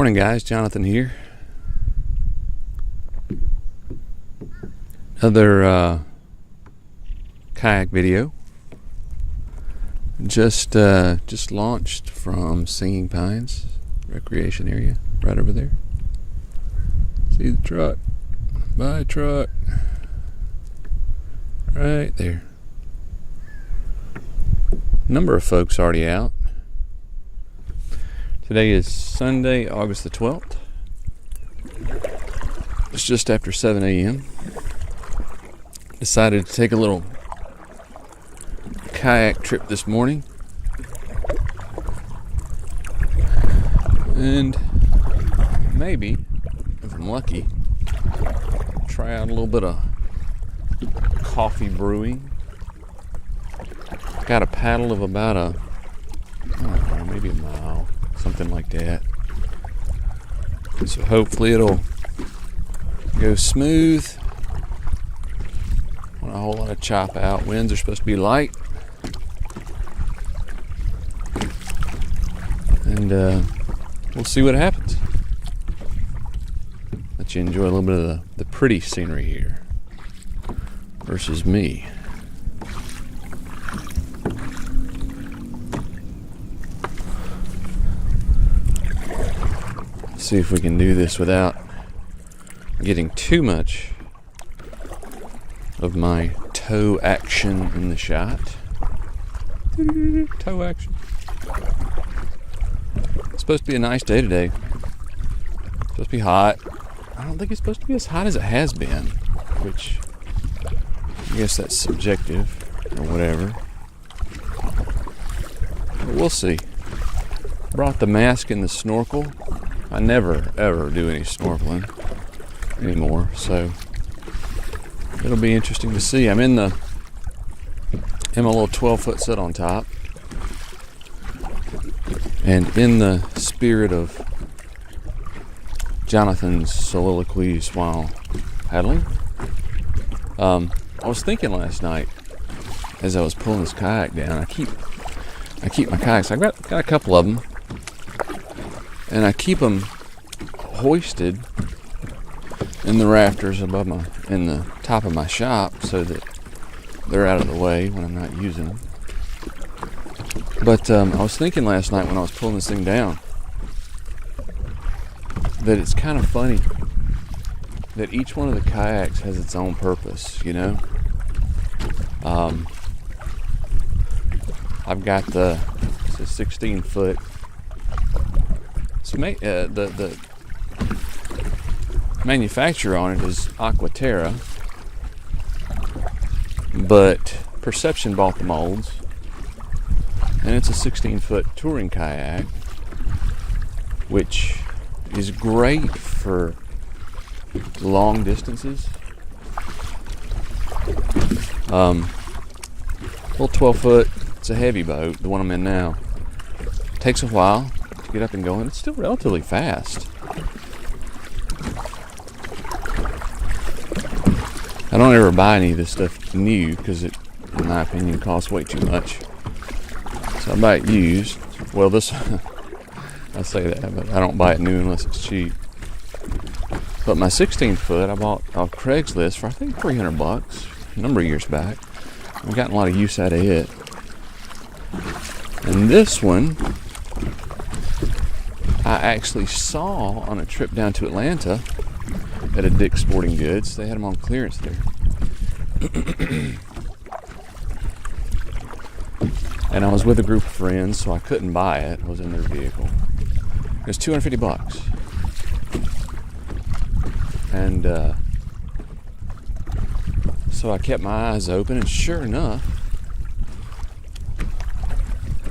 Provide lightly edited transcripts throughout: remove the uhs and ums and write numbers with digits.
Morning guys, Jonathan here. Another kayak video. Just launched from Singing Pines recreation area right over there. See the truck? Bye truck. Right there. Number of folks already out. Today is Sunday, August the 12th. It's just after 7 a.m. Decided to take a little kayak trip this morning. And maybe, if I'm lucky, try out a little bit of coffee brewing. Got a paddle of about maybe a mile. Something like that. So hopefully it'll go smooth. Not a whole lot of chop out. Winds are supposed to be light. And we'll see what happens. Let you enjoy a little bit of the pretty scenery here versus me. See if we can do this without getting too much of my toe action in the shot. Toe action. It's supposed to be a nice day today. It's supposed to be hot. I don't think it's supposed to be as hot as it has been, which I guess that's subjective or whatever. But we'll see. Brought the mask and the snorkel. I never, ever do any snorkeling anymore, so it'll be interesting to see. I'm in my little 12-foot set on top, and in the spirit of Jonathan's soliloquies while paddling, I was thinking last night as I was pulling this kayak down. I keep my kayaks. I got a couple of them. And I keep them hoisted in the rafters in the top of my shop so that they're out of the way when I'm not using them. But I was thinking last night when I was pulling this thing down that it's kind of funny that each one of the kayaks has its own purpose, you know? I've got it's a 16-foot. The manufacturer on it is Aquaterra, but Perception bought the molds, and it's a 16-foot touring kayak, which is great for long distances. Little 12-foot. It's a heavy boat, the one I'm in now. Takes a while get up and going. It's still relatively fast. I don't ever buy any of this stuff new because it, in my opinion, costs way too much. So I buy it used. Well, this I say that, but I don't buy it new unless it's cheap. But my 16-foot I bought off Craigslist for I think $300 a number of years back. I've gotten a lot of use out of it. And this one I actually saw on a trip down to Atlanta at a Dick's Sporting Goods. They had them on clearance there. And I was with a group of friends, so I couldn't buy it. I was in their vehicle. It was $250. And so I kept my eyes open, and sure enough,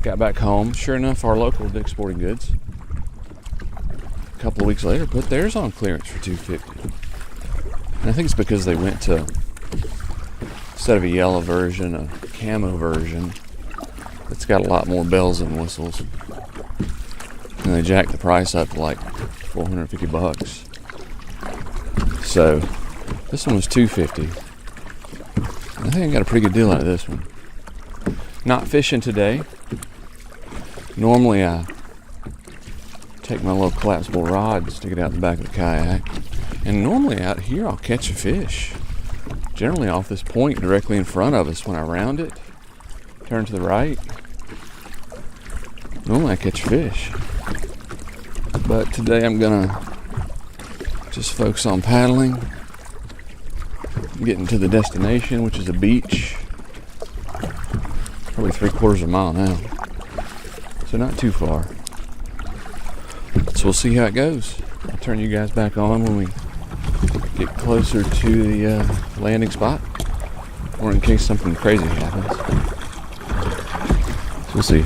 got back home. Sure enough, our local Dick's Sporting Goods, a couple of weeks later, put theirs on clearance for $250. And I think it's because they went to, instead of a yellow version, a camo version that's got a lot more bells and whistles. And they jacked the price up to like $450. So this one was $250. I think I got a pretty good deal out of this one. Not fishing today. Normally I take my little collapsible rod and stick it out the back of the kayak. And normally out here I'll catch a fish. Generally off this point directly in front of us. When I round it, turn to the right, normally I catch fish. But today I'm gonna just focus on paddling, getting to the destination, which is a beach. Probably 3/4 of a mile now. So not too far. So we'll see how it goes. I'll turn you guys back on when we get closer to the landing spot, or in case something crazy happens. So we'll see.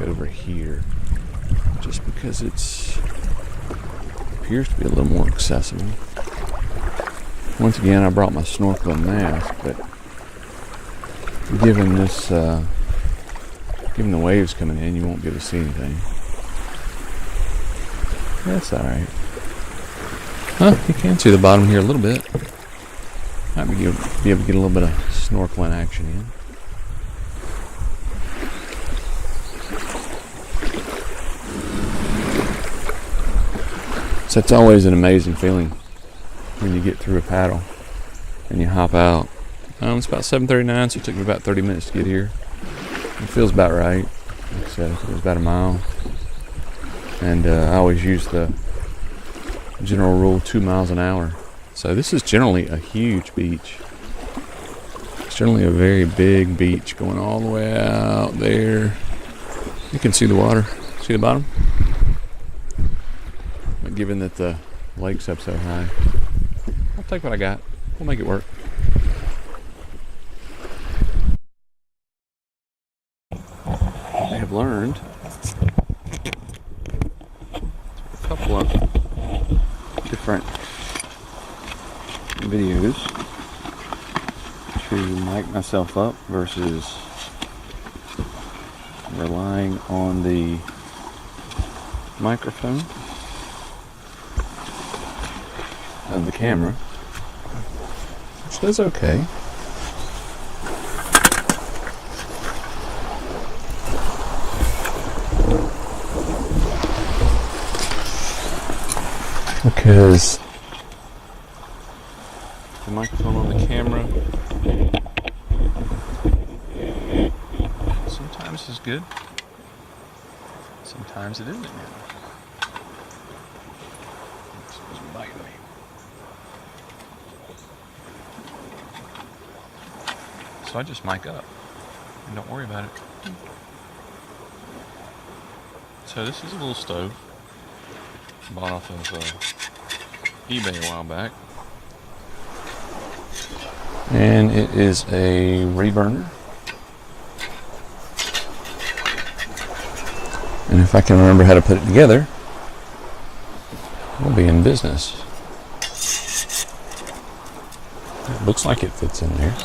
Over here, just because it appears to be a little more accessible. Once again, I brought my snorkeling mask, but given the waves coming in, you won't be able to see anything. That's all right. Huh? You can see the bottom here a little bit. Might be able to get a little bit of snorkeling action in. So it's always an amazing feeling when you get through a paddle and you hop out. It's about 7:39, so it took me about 30 minutes to get here. It feels about right. Like I said, it was about a mile. And I always use the general rule, 2 miles an hour. So this is generally a huge beach. It's generally a very big beach going all the way out there. You can see the water. See the bottom? But given that the lake's up so high, I'll take what I got. We'll make it work. I have learned a couple of different videos to mic myself up versus relying on the microphone of the camera, which does okay. Because the microphone on the camera good. Sometimes it isn't good. It's supposed to bite me. So I just mic up and don't worry about it. So this is a little stove. Bought off of eBay a while back. And it is a reburner. And if I can remember how to put it together, we'll be in business. It looks like it fits in there.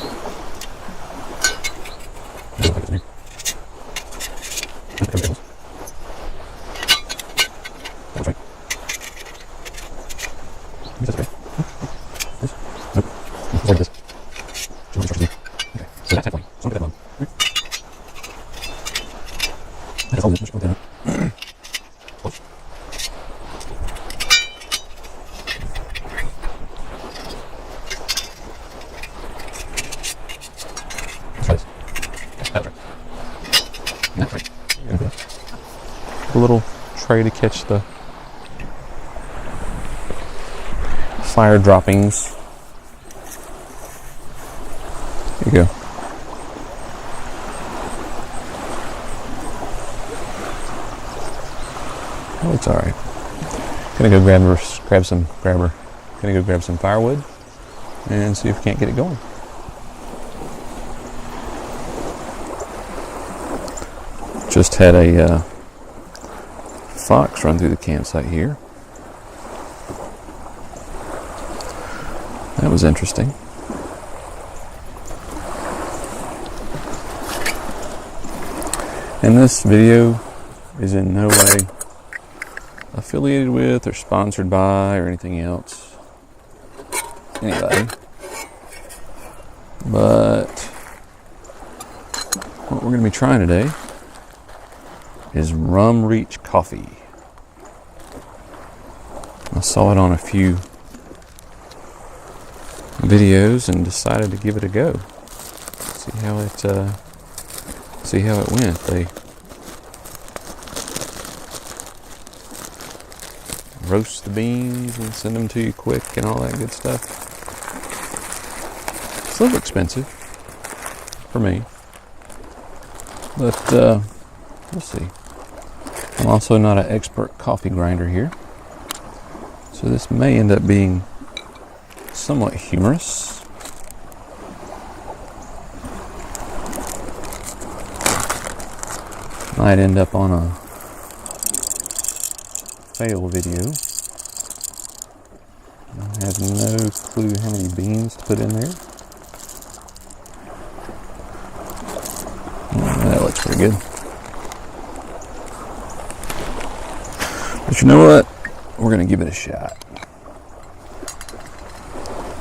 A little tray to catch the fire droppings. There you go. Oh, it's all right. Gonna go grab some firewood and see if we can't get it going. Just had a fox run through the campsite here. That was interesting. And this video is in no way affiliated with or sponsored by or anything else. Anybody. But what we're going to be trying today is Rum Reach coffee. I saw it on a few videos and decided to give it a go. See how it went. They roast the beans and send them to you quick and all that good stuff. It's a little expensive for me, but we'll see. I'm also not an expert coffee grinder here, so this may end up being somewhat humorous. Might end up on a fail video. I have no clue how many beans to put in there. That looks pretty good. But you know what? We're going to give it a shot.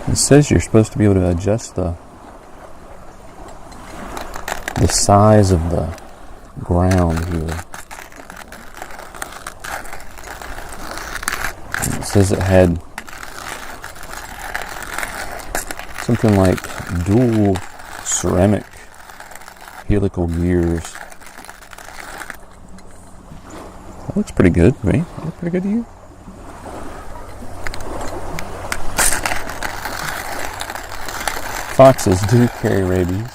It says you're supposed to be able to adjust the size of the ground here. And it says it had something like dual ceramic helical gears. That looks pretty good to me. That looks pretty good to you? Foxes do carry rabies.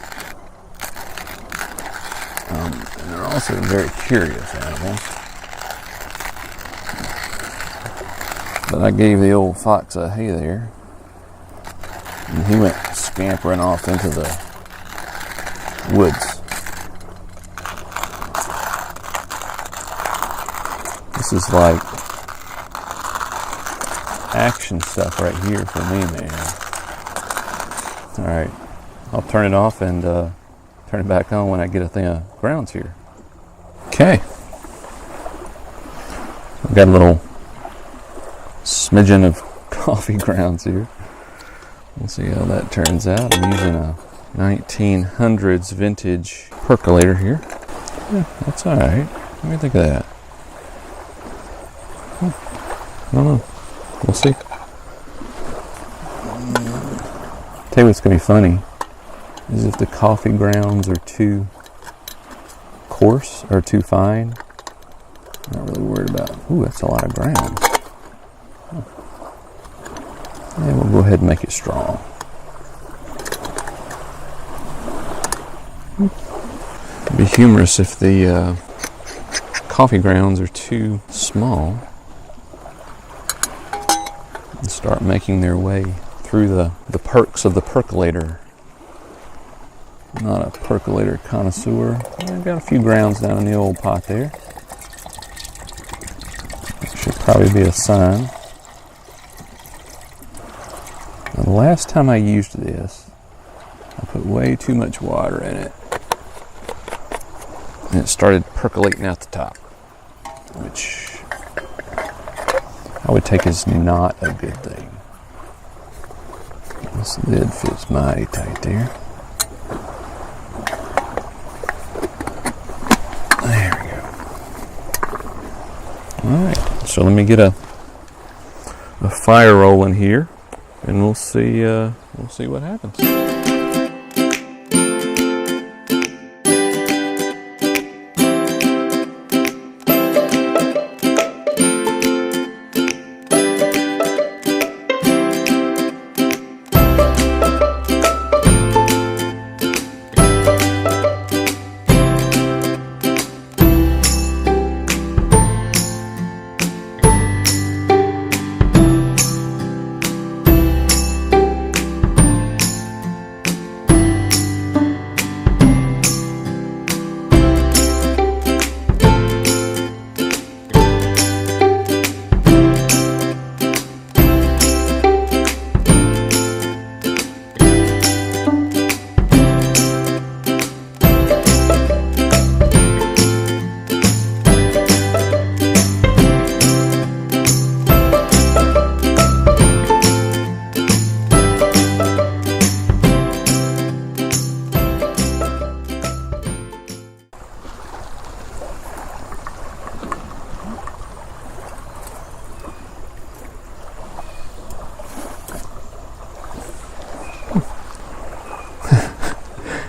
And they're also very curious animals. But I gave the old fox a hey there. And he went scampering off into the woods. This is like action stuff right here for me, man. Alright, I'll turn it off and turn it back on when I get a thing of grounds here. Okay. I've got a little smidgen of coffee grounds here. We'll see how that turns out. I'm using a 1900s vintage percolator here. Yeah, that's alright. What do you think of that? I don't know. We'll see. Tell you what's going to be funny is if the coffee grounds are too coarse or too fine. Not really worried about. Ooh, that's a lot of ground. And we'll go ahead and make it strong. It'd be humorous if the coffee grounds are too small and start making their way through the perks of the percolator. Not a percolator connoisseur. I've got a few grounds down in the old pot there. Should probably be a sign. Now, the last time I used this, I put way too much water in it. And it started percolating out the top, which I would take as not a good thing. This lid fits mighty tight there. There we go. Alright, so let me get a fire rolling here, and we'll see what happens.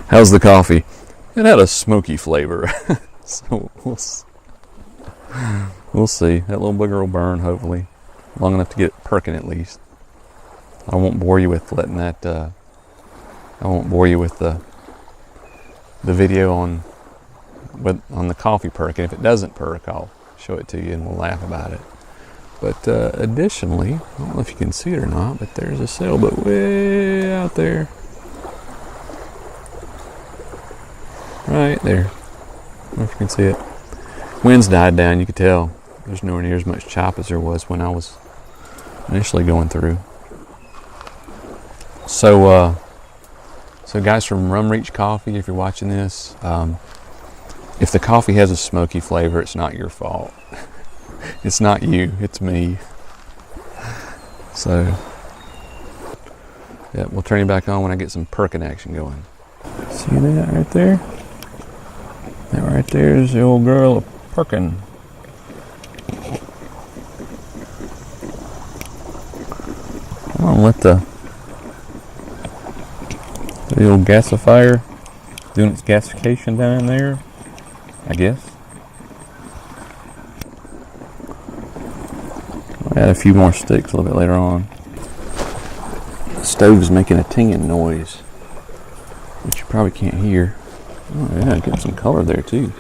How's the coffee? It had a smoky flavor, so we'll see. That little booger will burn, hopefully, long enough to get it perking at least. I won't bore you with letting that. I won't bore you with the video on the coffee perking. If it doesn't perk, I'll show it to you and we'll laugh about it. But additionally, I don't know if you can see it or not, but there's a sailboat way out there. Right there. I don't know if you can see it. Wind's died down, you can tell. There's nowhere near as much chop as there was when I was initially going through. So guys from Rum Reach Coffee, if you're watching this, if the coffee has a smoky flavor, it's not your fault. It's not you, it's me. So, yeah, we'll turn you back on when I get some perking action going. See that right there? That right there is the old girl perking. I'm gonna let the old gasifier doing its gasification down in there, I guess. I'll add a few more sticks a little bit later on. The stove's making a tinging noise, which you probably can't hear. Oh yeah, getting some color there too.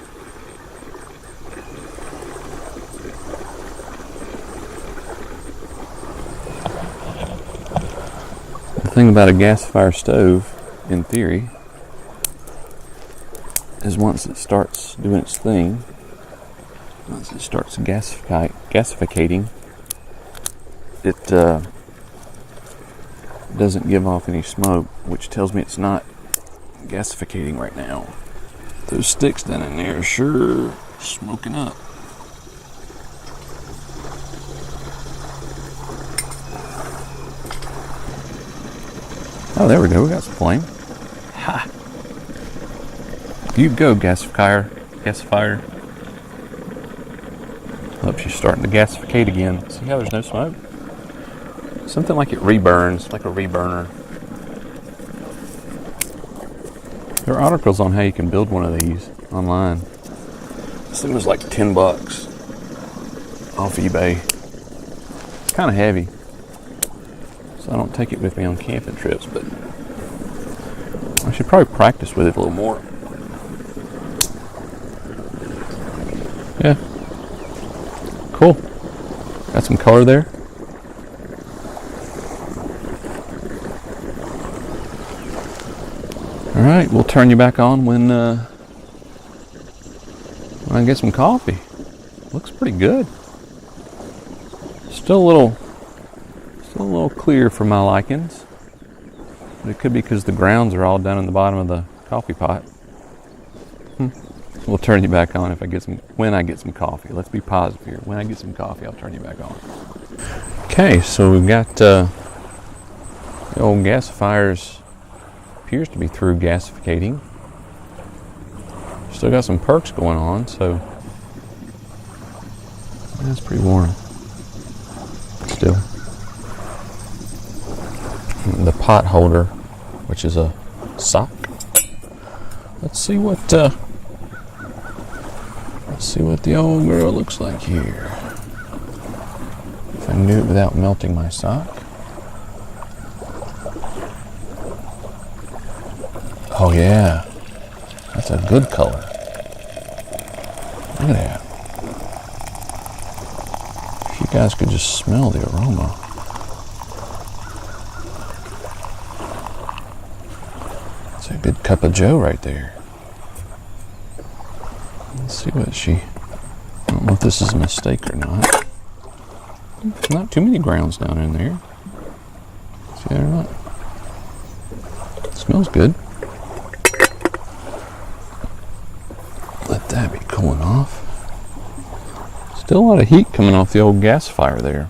The thing about a gasifier stove, in theory, is once it starts doing its thing, once it starts gasificating, it doesn't give off any smoke, which tells me it's not gasificating right now. Those sticks down in there are sure smoking up. Oh, there we go. We got some flame. Ha! You go, gasifier. Oh, she's starting to gasificate again. See how there's no smoke? Something like it reburns, like a reburner. There are articles on how you can build one of these online. This thing was like 10 bucks off eBay. It's kind of heavy, so I don't take it with me on camping trips, but I should probably practice with it a little more. Yeah. Cool. Got some color there. All right, we'll turn you back on when I get some coffee. Looks pretty good. Still a little clear for my likings. But it could be because the grounds are all down in the bottom of the coffee pot. We'll turn you back on when I get some coffee. Let's be positive here. When I get some coffee, I'll turn you back on. Okay, so we've got the old gasifier's appears to be through gasificating. Still got some perks going on, so that's pretty warm. Still. The pot holder, which is a sock. Let's see what the old girl looks like here. If I can do it without melting my sock. Oh yeah, that's a good color. Look at that. If you guys could just smell the aroma. It's a good cup of joe right there. Let's see what I don't know if this is a mistake or not. Not too many grounds down in there. See that or not? It smells good. Let that be cooling off. Still a lot of heat coming off the old gasifier there.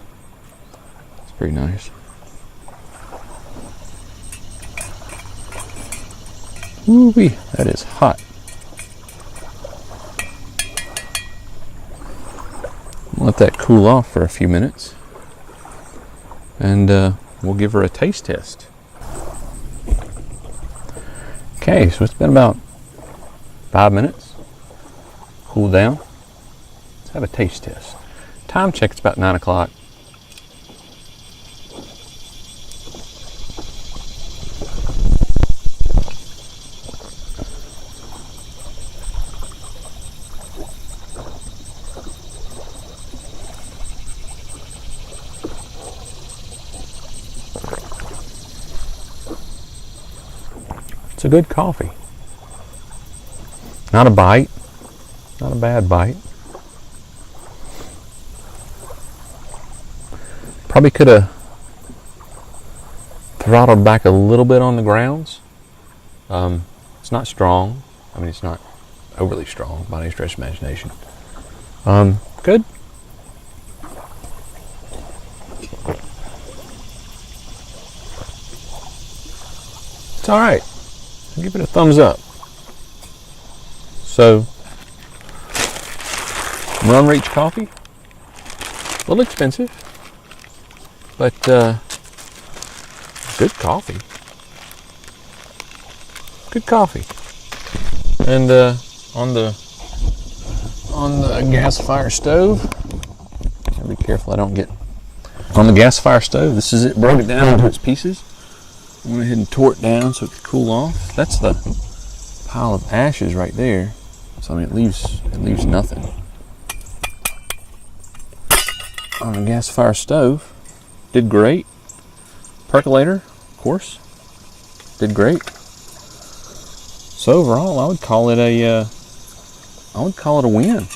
It's pretty nice. Woo-wee, that is hot. Let that cool off for a few minutes, and we'll give her a taste test. Okay, so it's been about 5 minutes. Cool down. Let's have a taste test. Time check, it's about 9 o'clock. It's a good coffee. Not a bite. Not a bad bite. Probably could have throttled back a little bit on the grounds. It's not strong. I mean, it's not overly strong by any stretch of imagination. Good. It's all right. I'll give it a thumbs up. So, Run Reach coffee, a little expensive, but good coffee. Good coffee. And on the gasifier stove, gotta be careful I don't get on the gasifier stove. This is it. Broke it down into its pieces. I went ahead and tore it down so it could cool off. That's the pile of ashes right there. So I mean, it leaves nothing. On the gasifier stove, did great. Percolator, of course, did great. So overall, I would call it a win.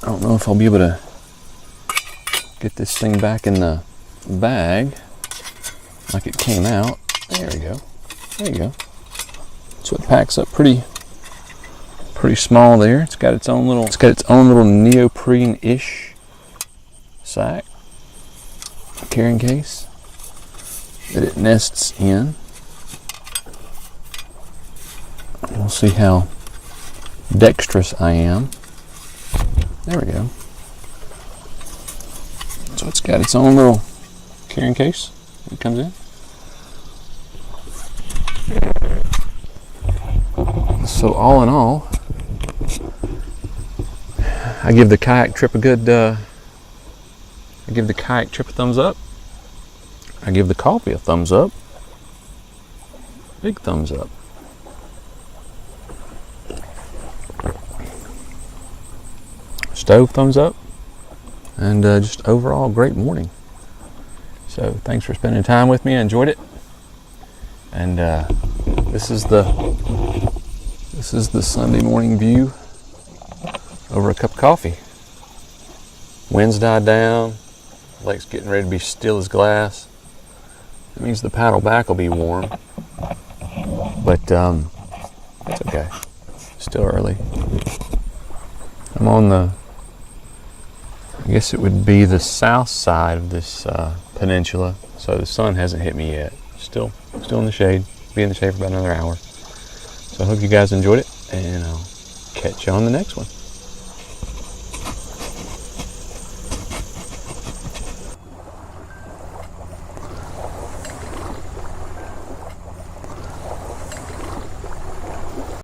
I don't know if I'll be able to get this thing back in the bag like it came out. There we go. There you go. So it packs up pretty small there. It's got its own little neoprene-ish sack, carrying case that it nests in. We'll see how dexterous I am. There we go. So it's got its own little carrying case that comes in. So all in all, I give the kayak trip a good, I give the kayak trip a thumbs up. I give the coffee a thumbs up. Big thumbs up. Stove thumbs up. And just overall great morning. So thanks for spending time with me. I enjoyed it. And this is the Sunday morning view over a cup of coffee. Wind's died down. Lake's getting ready to be still as glass. That means the paddle back will be warm. But it's okay. Still early. I'm on the, I guess it would be the south side of this peninsula. So the sun hasn't hit me yet. Still in the shade. Be in the shade for about another hour. So I hope you guys enjoyed it, and I'll catch you on the next one.